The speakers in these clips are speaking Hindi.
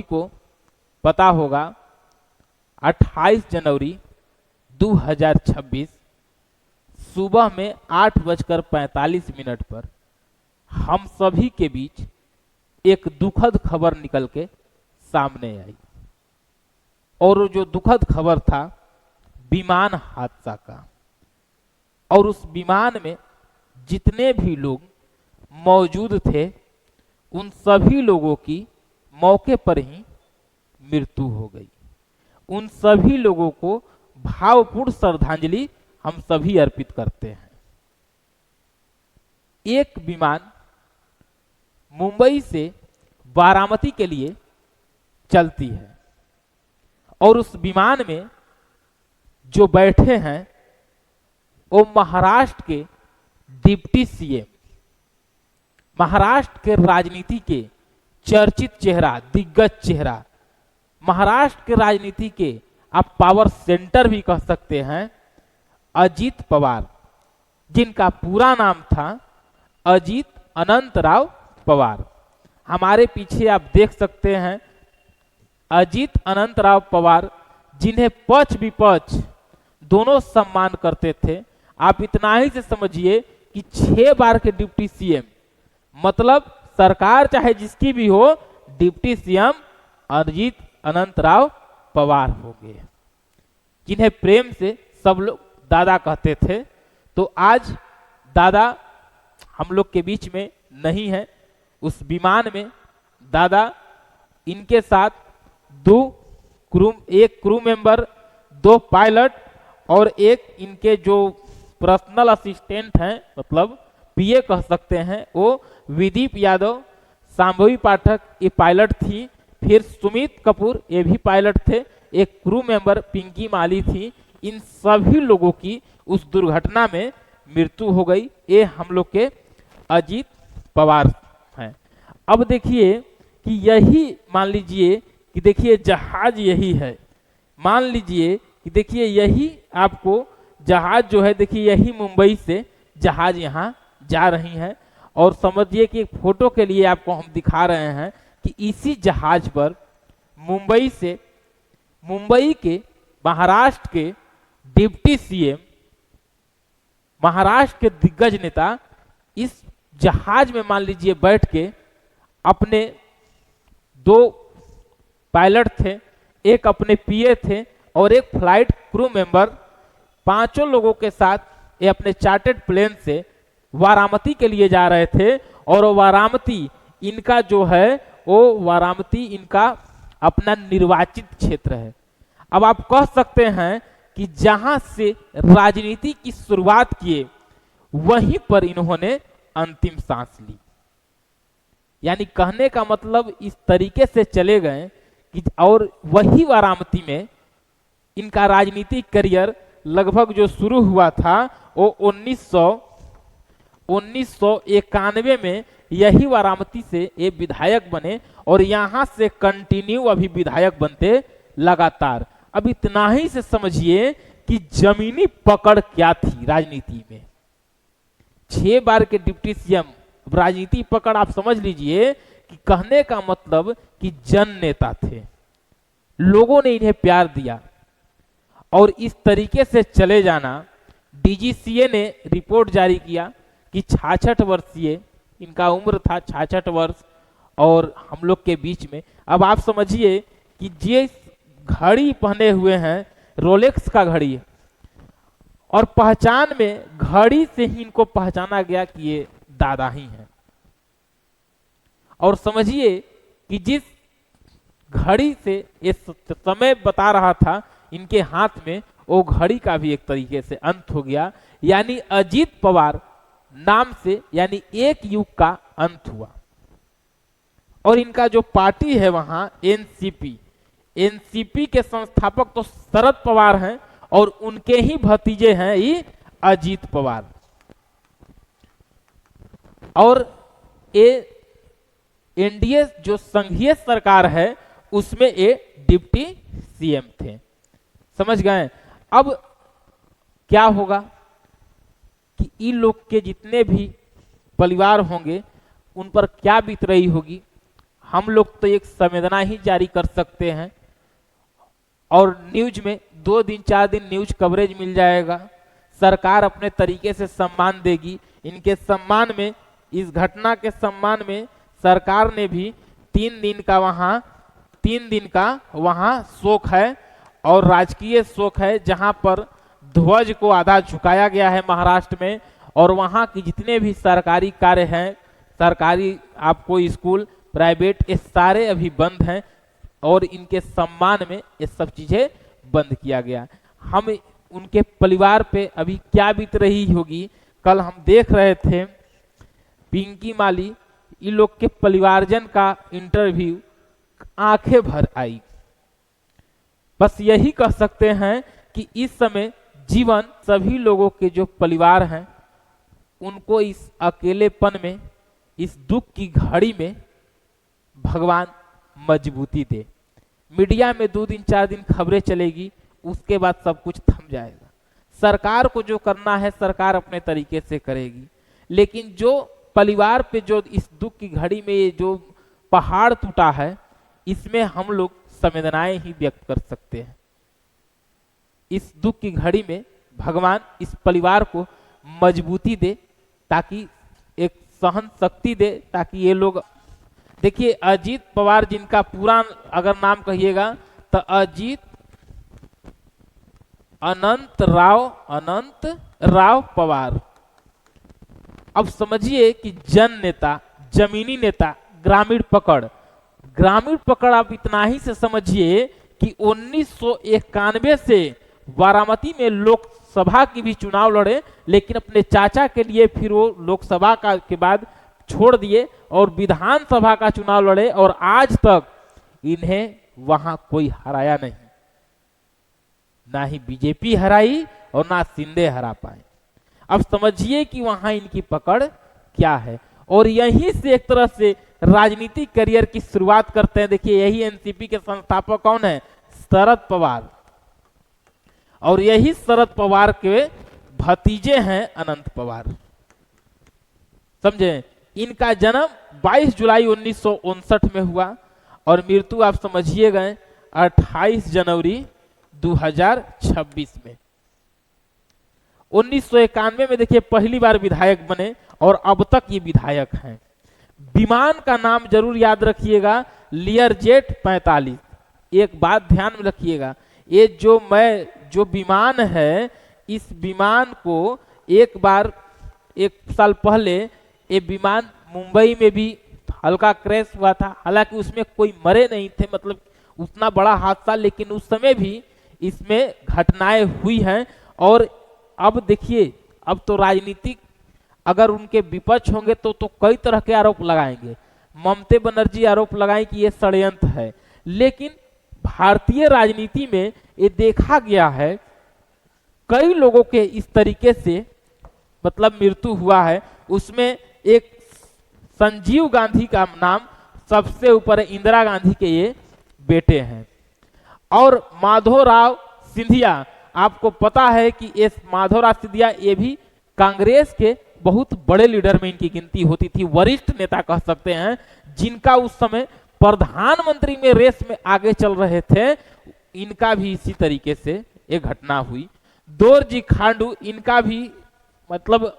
को पता होगा 28 जनवरी 2026 सुबह में 8:45 पर हम सभी के बीच एक दुखद खबर निकल के सामने आई। और जो दुखद खबर था विमान हादसा का। और उस विमान में जितने भी लोग मौजूद थे उन सभी लोगों की मौके पर ही मृत्यु हो गई। उन सभी लोगों को भावपूर्ण श्रद्धांजलि हम सभी अर्पित करते हैं। एक विमान मुंबई से बारामती के लिए चलती है और उस विमान में जो बैठे हैं वो महाराष्ट्र के डिप्टी सीएम, महाराष्ट्र के राजनीति के चर्चित चेहरा, दिग्गज चेहरा, महाराष्ट्र के राजनीति के आप पावर सेंटर भी कह सकते हैं, अजीत पवार, जिनका पूरा नाम था अजीत अनंतराव पवार। हमारे पीछे आप देख सकते हैं अजीत अनंतराव पवार, जिन्हें पक्ष विपक्ष दोनों सम्मान करते थे। आप इतना ही से समझिए कि 6 बार के डिप्टी सीएम, मतलब सरकार चाहे जिसकी भी हो, डिप्टी सीएम अजीत अनंतराव पवार हो गए, जिन्हें प्रेम से सब लोग दादा कहते थे। तो आज दादा हम लोग के बीच में नहीं है। उस विमान में दादा, इनके साथ एक क्रू मेंबर, 2 पायलट और एक इनके जो पर्सनल असिस्टेंट हैं, मतलब पीए कह सकते हैं, वो विदीप यादव, सांभवी पाठक ये पायलट थी। फिर सुमित कपूर ये भी पायलट थे। एक क्रू मेंबर पिंकी माली थी। इन सभी लोगों की उस दुर्घटना में मृत्यु हो गई। ये हम लोग के अजीत पवार हैं। अब देखिए कि यही मान लीजिए कि देखिए जहाज यही है, मान लीजिए कि देखिए यही आपको जहाज जो है, देखिए यही मुंबई से जहाज यहाँ जा रही है। और समझिए कि एक फोटो के लिए आपको हम दिखा रहे हैं कि इसी जहाज पर मुंबई से, मुंबई के महाराष्ट्र के डिप्टी सीएम, महाराष्ट्र के दिग्गज नेता इस जहाज में मान लीजिए बैठ के अपने 2 पायलट थे, एक अपने पीए थे और एक फ्लाइट क्रू मेंबर, 5 लोगों के साथ ये अपने चार्टर्ड प्लेन से वाराणसी के लिए जा रहे थे। और वाराणसी इनका जो है, वो वाराणसी इनका अपना निर्वाचित क्षेत्र है। अब आप कह सकते हैं कि जहां से राजनीति की शुरुआत किए वहीं पर इन्होंने अंतिम सांस ली। यानी कहने का मतलब इस तरीके से चले गए कि, और वही वाराणसी में इनका राजनीतिक करियर लगभग जो शुरू हुआ था वो 1991 में यही वाराणसी से ये विधायक बने और यहां से कंटिन्यू अभी विधायक बनते लगातार। अब इतना ही से समझिए कि जमीनी पकड़ क्या थी राजनीति में। 6 बार के डिप्टी सीएम, राजनीति पकड़ आप समझ लीजिए कि कहने का मतलब कि जन नेता थे, लोगों ने इन्हें प्यार दिया। और इस तरीके से चले जाना, डीजीसीए ने रिपोर्ट जारी किया कि 66 वर्षीय इनका उम्र था, 66 वर्ष, और हम लोग के बीच में। अब आप समझिए कि जिस घड़ी पहने हुए हैं, रोलेक्स का घड़ी, और पहचान में घड़ी से ही इनको पहचाना गया कि ये दादा ही हैं। और समझिए कि जिस घड़ी से ये समय बता रहा था इनके हाथ में, वो घड़ी का भी एक तरीके से अंत हो गया। यानी अजीत पवार नाम से यानी एक युग का अंत हुआ। और इनका जो पार्टी है वहां एनसीपी, एनसीपी के संस्थापक तो शरद पवार हैं और उनके ही भतीजे हैं ये अजीत पवार। और ये एनडीए जो संघीय सरकार है उसमें ये डिप्टी सीएम थे। समझ गए? अब क्या होगा कि इन लोग के जितने भी परिवार होंगे उन पर क्या बीत रही होगी, हम लोग तो एक संवेदना ही जारी कर सकते हैं और न्यूज में 2 दिन 4 दिन न्यूज कवरेज मिल जाएगा। सरकार अपने तरीके से सम्मान देगी। इनके सम्मान में, इस घटना के सम्मान में सरकार ने भी 3 दिन का वहां शोक है और राजकीय शोक है, जहां पर ध्वज को आधा झुकाया गया है महाराष्ट्र में। और वहां की जितने भी सरकारी कार्य हैं, सरकारी आपको स्कूल, प्राइवेट, ये सारे अभी बंद हैं और इनके सम्मान में ये सब चीजें बंद किया गया। हम उनके परिवार पे अभी क्या बीत रही होगी। कल हम देख रहे थे पिंकी माली, इन लोग के परिवारजन का इंटरव्यू, आंखें भर आई। बस यही कह सकते हैं कि इस समय जीवन सभी लोगों के जो परिवार हैं उनको इस अकेलेपन में, इस दुख की घड़ी में भगवान मजबूती दे। मीडिया में 2 दिन 4 दिन खबरें चलेगी, उसके बाद सब कुछ थम जाएगा। सरकार को जो करना है सरकार अपने तरीके से करेगी, लेकिन जो परिवार पे जो इस दुख की घड़ी में ये जो पहाड़ टूटा है, इसमें हम लोग संवेदनाएं ही व्यक्त कर सकते हैं। इस दुख की घड़ी में भगवान इस परिवार को मजबूती दे, ताकि एक सहन शक्ति दे, ताकि ये लोग, देखिए अजीत पवार जिनका पूरा अगर नाम कहिएगा तो अजीत अनंत राव पवार। अब समझिए कि जन नेता, जमीनी नेता, ग्रामीण पकड़ आप इतना ही से समझिए कि 1991 से बारामती में लोकसभा की भी चुनाव लड़े, लेकिन अपने चाचा के लिए फिर वो लोकसभा का के बाद छोड़ दिए और विधानसभा का चुनाव लड़े और आज तक इन्हें वहां कोई हराया नहीं। ना ही बीजेपी हराई और ना शिंदे हरा पाए। अब समझिए कि वहां इनकी पकड़ क्या है। और यहीं से एक तरह से राजनीतिक करियर की शुरुआत करते हैं। देखिए यही एनसीपी के संस्थापक कौन है? शरद पवार। और यही शरद पवार के भतीजे हैं अनंत पवार। समझे? इनका जन्म 22 जुलाई 1959 में हुआ और मृत्यु आप समझिए गए 28 जनवरी 2026 में। 1991 में देखिए पहली बार विधायक बने और अब तक ये विधायक हैं। विमान का नाम जरूर याद रखिएगा, लियरजेट 45। एक बात ध्यान में रखिएगा, ये जो विमान है, इस विमान को एक साल पहले ये विमान मुंबई में भी हल्का क्रैश हुआ था। हालांकि उसमें कोई मरे नहीं थे, मतलब उतना बड़ा हादसा, लेकिन उस समय भी इसमें घटनाएं हुई हैं। और अब देखिए, अब तो राजनीतिक अगर उनके विपक्ष होंगे तो कई तरह के आरोप लगाएंगे। ममता बनर्जी आरोप लगाए कि ये षड्यंत्र है, लेकिन भारतीय राजनीति में ये देखा गया है कई लोगों के इस तरीके से मतलब मृत्यु हुआ है। उसमें एक संजीव गांधी का नाम सबसे ऊपर है, इंदिरा गांधी के ये बेटे हैं। और माधवराव सिंधिया, आपको पता है कि इस माधवराव सिंधिया ये भी कांग्रेस के बहुत बड़े लीडर में इनकी गिनती होती थी, वरिष्ठ नेता कह सकते हैं, जिनका उस समय प्रधानमंत्री में रेस में आगे चल रहे थे। इनका भी इसी तरीके से एक घटना हुई। दोरजी खांडू, इनका भी मतलब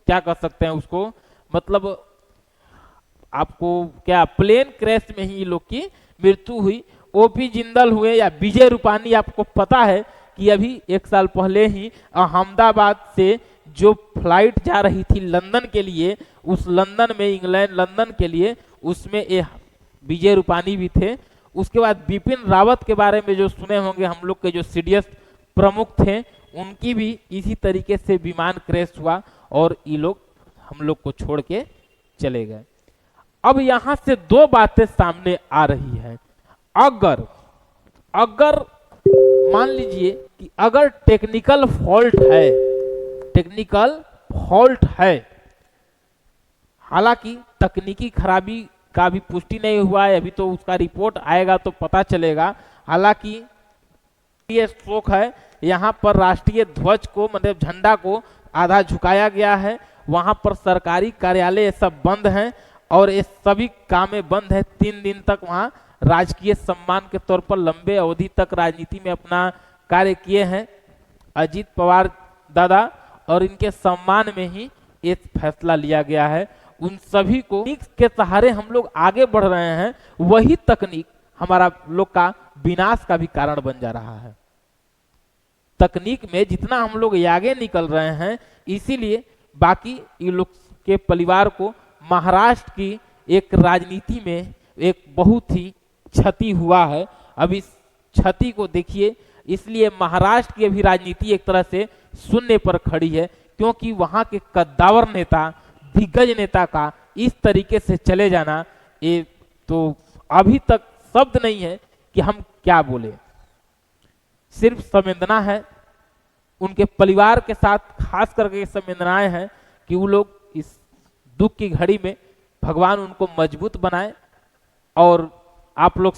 क्या कह सकते हैं उसको, मतलब आपको क्या प्लेन क्रैश में ही लोग की मृत्यु हुई। ओपी जिंदल हुए या विजय रूपानी, आपको पता है कि अभी 1 साल पहले ही अहमदाबाद से जो फ्लाइट जा रही थी लंदन के लिए, उस लंदन में, इंग्लैंड लंदन के लिए, उसमें ये विजय रूपानी भी थे। उसके बाद बिपिन रावत के बारे में जो सुने होंगे हम लोग के जो सीडीएस प्रमुख थे, उनकी भी इसी तरीके से विमान क्रैश हुआ और ये लोग हम लोग को छोड़ के चले गए। अब यहां से 2 बातें सामने आ रही है। अगर मान लीजिए कि अगर टेक्निकल फॉल्ट है, हालांकि तकनीकी खराबी का भी पुष्टि नहीं हुआ है, अभी तो उसका रिपोर्ट आएगा तो पता चलेगा। हालांकि ये शोक है, यहाँ पर राष्ट्रीय ध्वज को, मतलब झंडा को आधा झुकाया गया है। वहां पर सरकारी कार्यालय सब बंद हैं और ये सभी कामें बंद है। 3 दिन तक वहाँ राजकीय सम्मान के तौर पर लंबे अवधि तक राजनीति में अपना कार्य किए हैं अजीत पवार दादा, और इनके सम्मान में ही ये फैसला लिया गया है। उन सभी को तकनीक के सहारे हम लोग आगे बढ़ रहे हैं, वही तकनीक हमारा लोग का विनाश का भी कारण बन जा रहा है। तकनीक में जितना हम लोग आगे निकल रहे हैं, इसीलिए बाकी ये लोग के परिवार को महाराष्ट्र की एक राजनीति में एक बहुत ही क्षति हुआ है। अब इस क्षति को देखिए, इसलिए महाराष्ट्र की अभी राजनीति एक तरह से शून्य पर खड़ी है, क्योंकि वहां के कद्दावर नेता, दिग्गज नेता का इस तरीके से चले जाना, ये तो अभी तक शब्द नहीं है कि हम क्या बोले। सिर्फ संवेदना है, उनके परिवार के साथ खास करके संवेदनाएं हैं कि वो लोग इस दुख की घड़ी में भगवान उनको मजबूत बनाए। और आप लोग